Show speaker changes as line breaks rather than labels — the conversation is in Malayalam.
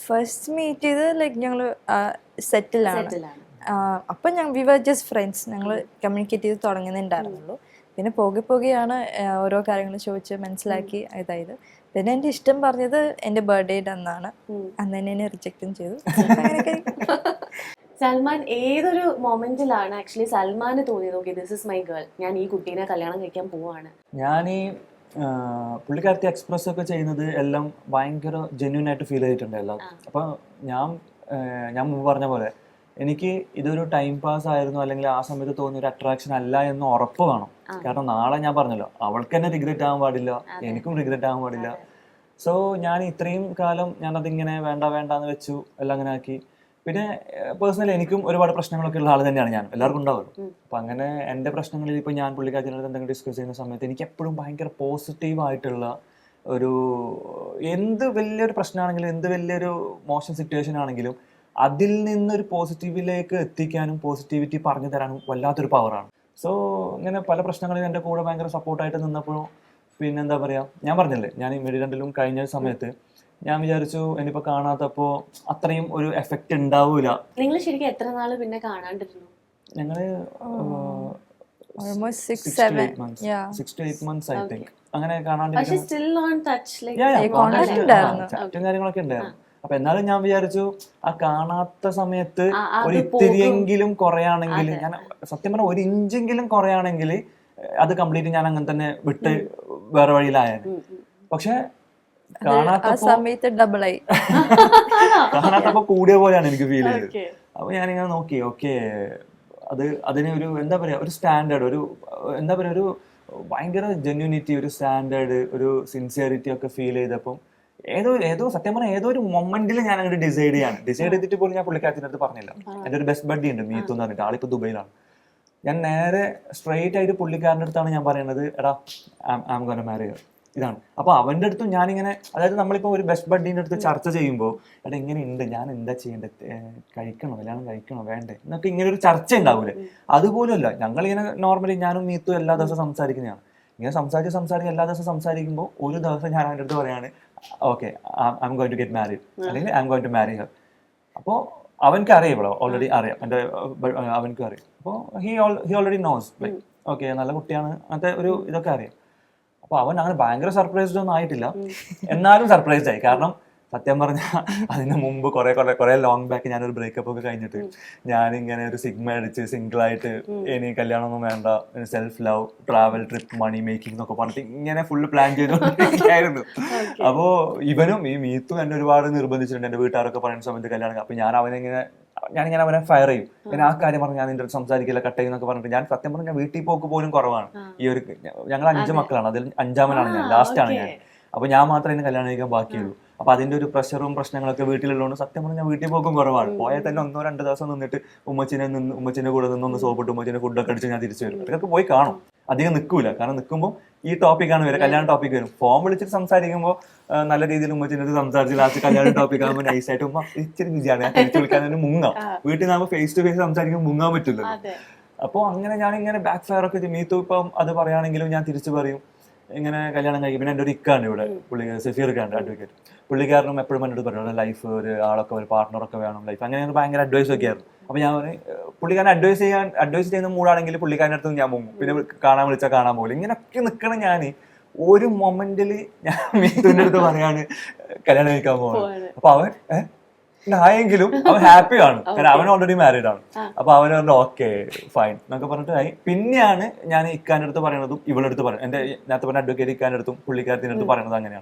ഫസ്റ്റ് മീറ്റ് ചെയ്ത് ലൈക്ക് ഞങ്ങൾ സെറ്റിലാണ്.
സെറ്റിലാണ്.
അപ്പം വി വർ ജസ്റ്റ് ഫ്രണ്ട്സ്. ഞങ്ങൾ കമ്മ്യൂണിക്കേറ്റ് ചെയ്ത് തുടങ്ങുന്നുണ്ടായിരുന്നുള്ളൂ. പിന്നെ പോകെയാണ് ഓരോ കാര്യങ്ങൾ ചോദിച്ച് മനസ്സിലാക്കി ഇതായത്. പിന്നെ എൻ്റെ ഇഷ്ടം പറഞ്ഞത് എൻ്റെ ബർത്ത്ഡേയുടെ അന്നാണ്. അന്ന് തന്നെ എന്നെ റിജക്റ്റും ചെയ്തു.
സൽമാൻ ഏതൊരു മൊമെന്റിലാണ് ആക്ച്വലി സൽമാന് തോന്നിയത് okay this is my girl, ഞാൻ ഈ കുട്ടീനെ കല്യാണം കഴിക്കാൻ പോവാണ്?
ഞാൻ ഈ പുള്ളിക്കാരത്തി എക്സ്പ്രസ് ഒക്കെ ചെയ്യുന്നത് എല്ലാം ഭയങ്കര ജെന്യൂൻ ആയിട്ട് ഫീൽ ചെയ്തിട്ടുണ്ട് എല്ലാം. അപ്പോൾ ഞാൻ മുമ്പ് പറഞ്ഞ പോലെ എനിക്ക് ഇതൊരു ടൈം പാസ് ആയിരുന്നു അല്ലെങ്കിൽ ആ സമയത്ത് തോന്നിയ ഒരു അട്രാക്ഷൻ അല്ല എന്ന് ഉറപ്പ് വേണം. കാരണം നാളെ ഞാൻ പറഞ്ഞല്ലോ, അവൾക്ക് തന്നെ റിഗ്രറ്റ് ആവാൻ പാടില്ല, എനിക്കും റിഗ്രറ്റ് ആവാൻ പാടില്ല. സോ ഞാൻ ഇത്രയും കാലം ഞാനതിങ്ങനെ വേണ്ട എന്ന് വെച്ചു, എല്ലാം അങ്ങനെ ആക്കി. പിന്നെ പേഴ്സണലി എനിക്കും ഒരുപാട് പ്രശ്നങ്ങളൊക്കെ ഉള്ള ആൾ തന്നെയാണ് ഞാൻ, എല്ലാവർക്കും ഉണ്ടാവുമല്ലോ. അപ്പം അങ്ങനെ എൻ്റെ പ്രശ്നങ്ങളിൽ ഇപ്പോൾ ഞാൻ പുള്ളിക്കാരത്തിനോട് എന്തെങ്കിലും ഡിസ്കസ് ചെയ്യുന്ന സമയത്ത് എനിക്ക് എപ്പോഴും ഭയങ്കര പോസിറ്റീവായിട്ടുള്ള ഒരു എന്ത് വലിയൊരു പ്രശ്നമാണെങ്കിലും എന്ത് വലിയൊരു മോശം സിറ്റുവേഷൻ ആണെങ്കിലും അതിൽ നിന്നൊരു പോസിറ്റീവിലേക്ക് എത്തിക്കാനും പോസിറ്റിവിറ്റി പറഞ്ഞു തരാനും വല്ലാത്തൊരു പവറാണ്. സോ ഇങ്ങനെ പല പ്രശ്നങ്ങളിലും എൻ്റെ കൂടെ ഭയങ്കര സപ്പോർട്ടായിട്ട് നിന്നപ്പോഴും പിന്നെ എന്താ പറയുക, ഞാൻ പറഞ്ഞില്ലേ ഞാൻ ഈ മെഡിക്കൻഡിലും കഴിഞ്ഞ സമയത്ത് ഞാൻ വിചാരിച്ചു ഇനിയിപ്പോൾ കാണാത്തപ്പോൾ അത്രയും ഒരു എഫക്റ്റ് ഉണ്ടാവൂല.
നിങ്ങൾ ശരിക്കും എത്ര നാള് പിന്നെ കാണാണ്ടിരുന്നു?
ഞങ്ങള്
almost 6 to
8 months I think അങ്ങനെ
പക്ഷേ still on touch, like
ചാറ്റും കാര്യങ്ങളൊക്കെ ഉണ്ടായിരുന്നു. അപ്പൊ എന്നാലും ഞാൻ വിചാരിച്ചു ആ കാണാത്ത സമയത്ത് ഒരു ഇത്തിരിയെങ്കിലും കുറയാണെങ്കിൽ, ഞാൻ സത്യം പറഞ്ഞ 1 ഇഞ്ചെങ്കിലും കുറയാണെങ്കിൽ അത് കംപ്ലീറ്റ് ഞാൻ അങ്ങനെ തന്നെ വിട്ട് വേറെ വഴിയിലായത്. പക്ഷെ കാണാത്തപ്പോ കൂടിയ പോലെയാണ് എനിക്ക് ഫീൽ ചെയ്തത്. അപ്പൊ ഞാനിങ്ങനെ നോക്കി ഓക്കെ അതിന് ഒരു എന്താ പറയാ ഒരു സ്റ്റാൻഡേർഡ്, ഒരു എന്താ പറയാ ഒരു ഭയങ്കര ജെന്യൂനിറ്റി, ഒരു സ്റ്റാൻഡേർഡ്, ഒരു സിൻസിയറിറ്റി ഒക്കെ ഫീൽ ചെയ്തപ്പം ഏതോ സത്യം പറഞ്ഞാൽ ഏതോ ഒരു മൊമെന്റിൽ ഞാൻ അങ്ങോട്ട് ഡിസൈഡ് ചെയ്തിട്ട് പോലും ഞാൻ പുള്ളിക്കാരത്തിൻ്റെ അടുത്ത് പറഞ്ഞില്ല. എൻ്റെ ഒരു ബെസ്റ്റ് ബഡ്ഡി ഉണ്ട് മീത്തു എന്ന് പറഞ്ഞിട്ട്, ആളിപ്പോ ദുബൈയിലാണ്. ഞാൻ നേരെ സ്ട്രെയിറ്റ് ആയിട്ട് പുള്ളിക്കാരൻ്റെ അടുത്താണ് ഞാൻ പറയുന്നത്, എടാ ഐ ആം ഗോണ മാരി ഹർ, ഇതാണ്. അപ്പൊ അവന്റെ അടുത്തും ഞാനിങ്ങനെ, അതായത് നമ്മളിപ്പോ ഒരു ബെസ്റ്റ് ബഡ്ഡീൻ്റെ അടുത്ത് ചർച്ച ചെയ്യുമ്പോൾ എടാ ഇങ്ങനെയുണ്ട്, ഞാൻ എന്താ ചെയ്യേണ്ടത്, കഴിക്കണോ കല്യാണം കഴിക്കണോ വേണ്ടേ എന്നൊക്കെ ഇങ്ങനെ ഒരു ചർച്ച ഉണ്ടാവൂലേ, അതുപോലുമല്ല. ഞങ്ങളിങ്ങനെ നോർമലി ഞാനും മീത്തും എല്ലാ ദിവസവും സംസാരിക്കുന്നതാണ്. ഇങ്ങനെ സംസാരിച്ച് എല്ലാ ദിവസവും സംസാരിക്കുമ്പോൾ ഒരു ദിവസം ഞാൻ അവൻ്റെ അടുത്ത് പറയാണ് okay I'm going to get married അല്ലെങ്കിൽ I'm going to marry her. അപ്പോൾ അവനക്ക് അറിയാം, ഇവിടെ ഓൾറെഡി അറിയാം, എൻ്റെ അവനക്കും അറിയാം. അപ്പോൾ he already knows like okay നല്ല കുട്ടിയാണ്, അങ്ങനത്തെ ഒരു ഇതൊക്കെ അറിയാം. അപ്പൊ അവൻ അങ്ങനെ ഭയങ്കര സർപ്രൈസ്ഡ് ഒന്നും ആയിട്ടില്ല, എന്നാലും സർപ്രൈസ്ഡ് ആയി. കാരണം സത്യം പറഞ്ഞാൽ അതിന് മുമ്പ് കുറെ ലോങ് ബാക്ക് ഞാനൊരു ബ്രേക്കപ്പ് ഒക്കെ കഴിഞ്ഞിട്ട് ഞാനിങ്ങനെ ഒരു സിഗ്മ അടിച്ച് സിംഗിളായിട്ട് ഇനി കല്യാണമൊന്നും വേണ്ട, self love, travel, trip, money making എന്നൊക്കെ പറഞ്ഞിട്ട് ഇങ്ങനെ ഫുള്ള് പ്ലാൻ ചെയ്തോണ്ടിരിക്കുകയായിരുന്നു. അപ്പോ ഇവനും ഈ മീത്തും എന്നെ ഒരുപാട് നിർബന്ധിച്ചിട്ടുണ്ട്, എന്റെ വീട്ടുകാരൊക്കെ പറയുന്ന സമയത്ത് കല്യാണം. അപ്പൊ ഞാനിങ്ങനെ അവനെ ഫയർ ചെയ്യും, പിന്നെ ആ കാര്യം പറഞ്ഞ് ഞാൻ നിന്റെ അടുത്ത് സംസാരിക്കില്ല, കട്ട് ചെയ്യുന്നൊക്കെ പറഞ്ഞിട്ട് ഞാൻ സത്യം പറഞ്ഞാൽ വീട്ടിൽ പോക്ക് പോലും കുറവാണ്. ഈ ഒരു ഞങ്ങൾ 5 മക്കളാണ്, അതിൽ 5ാമനാണ് ഞാൻ, ലാസ്റ്റാണ് ഞാൻ. അപ്പൊ ഞാൻ മാത്രമേ ഇന്ന് കല്യാണം കഴിക്കാൻ ബാക്കിയുള്ളൂ. അപ്പൊ അതിന്റെ ഒരു പ്രഷറും പ്രശ്നങ്ങളൊക്കെ വീട്ടിലുള്ളതുകൊണ്ട് സത്യം പറഞ്ഞാൽ ഞാൻ വീട്ടിൽ പോക്കും കുറവാണ്. പോയാൽ തന്നെ 1-2 ദിവസം നിന്നിട്ട് ഉമ്മച്ചിന്റെ കൂടെ നിന്ന് സോപ്പിട്ട് ഉമ്മച്ചിന്റെ ഫുഡൊക്കെ അടിച്ച് ഞാൻ തിരിച്ചു വരും. അതൊക്കെ പോയി കാണും, അധികം നിൽക്കൂല. കാരണം നിൽക്കുമ്പോൾ ഈ ടോപ്പിക്കാണ് വരും, കല്യാണ ടോപ്പിക് വരും. ഫോൺ വിളിച്ചിട്ട് സംസാരിക്കുമ്പോൾ നല്ല രീതിയിൽ ഉമ്മച്ചിന്റെ സംസാരിച്ച് ലാസ്റ്റ് കല്യാണ ടോപ്പിക് ആകുമ്പോൾ നൈസായിട്ട് ഉമ്മ ഇച്ചിരി ബിസിയാണ്, ഞാൻ തിരിച്ചു വിളിക്കാൻ മുങ്ങാം. വീട്ടിൽ നമ്മൾ ഫേസ് ടു ഫേസ് സംസാരിക്കുമ്പോൾ മുങ്ങാൻ പറ്റില്ല. അപ്പോൾ അങ്ങനെ ഞാനിങ്ങനെ ബാക്ക് ഫയർ ഒക്കെ മീത്തു ഇപ്പം അത് പറയുകയാണെങ്കിലും ഞാൻ തിരിച്ചു പറയും ഇങ്ങനെ കല്യാണം കഴിക്കും. പിന്നെ എൻ്റെ ഒരു ഇക്കാണ്ട് ഇവിടെ, സഫീർ ഖാൻ അഡ്വക്കേറ്റ്, പുള്ളിക്കാരനും എപ്പോഴും എന്നോട് പറയും ലൈഫ് ഒരു ആളൊക്കെ ഒരു പാർട്ണറൊക്കെ വേണം ലൈഫ്, അങ്ങനെ ഭയങ്കര അഡ്വൈസ് ഒക്കെ ആയിരുന്നു. അപ്പൊ ഞാൻ പുള്ളിക്കാരൻ അഡ്വൈസ് ചെയ്യുന്ന മൂടാണെങ്കിൽ പുള്ളിക്കാരൻ്റെ അടുത്ത് ഞാൻ പോകും, പിന്നെ കാണാൻ വിളിച്ചാൽ കാണാൻ പോകില്ല. ഇങ്ങനെയൊക്കെ നിൽക്കണം ഞാൻ. ഒരു മൊമെന്റിൽ ഞാൻ മീത്തുവിൻ്റെ അടുത്ത് പറയാണ് കല്യാണം കഴിക്കാൻ പോകണം. അപ്പൊ അവൻ ആയെങ്കിലും അവൻ ഹാപ്പി ആണ്, കാരണം അവൻ ഓൾറെഡി മാരീഡ് ആണ്. അപ്പൊ അവൻ പറഞ്ഞു ഓക്കെ ഫൈൻ എന്നൊക്കെ പറഞ്ഞിട്ട് ആയി. പിന്നെയാണ് ഞാൻ ഇക്കാൻ്റെ അടുത്ത് പറയണതും ഇവളുടെ അടുത്ത് പറയുന്നത്, എന്റെ നേരത്തെ പറഞ്ഞ അഡ്വക്കേറ്റ് ഇക്കാൻ്റെ അടുത്തും പുള്ളിക്കാരത്തിൻ്റെ അടുത്ത് പറയുന്നത് അങ്ങനെയാണ്.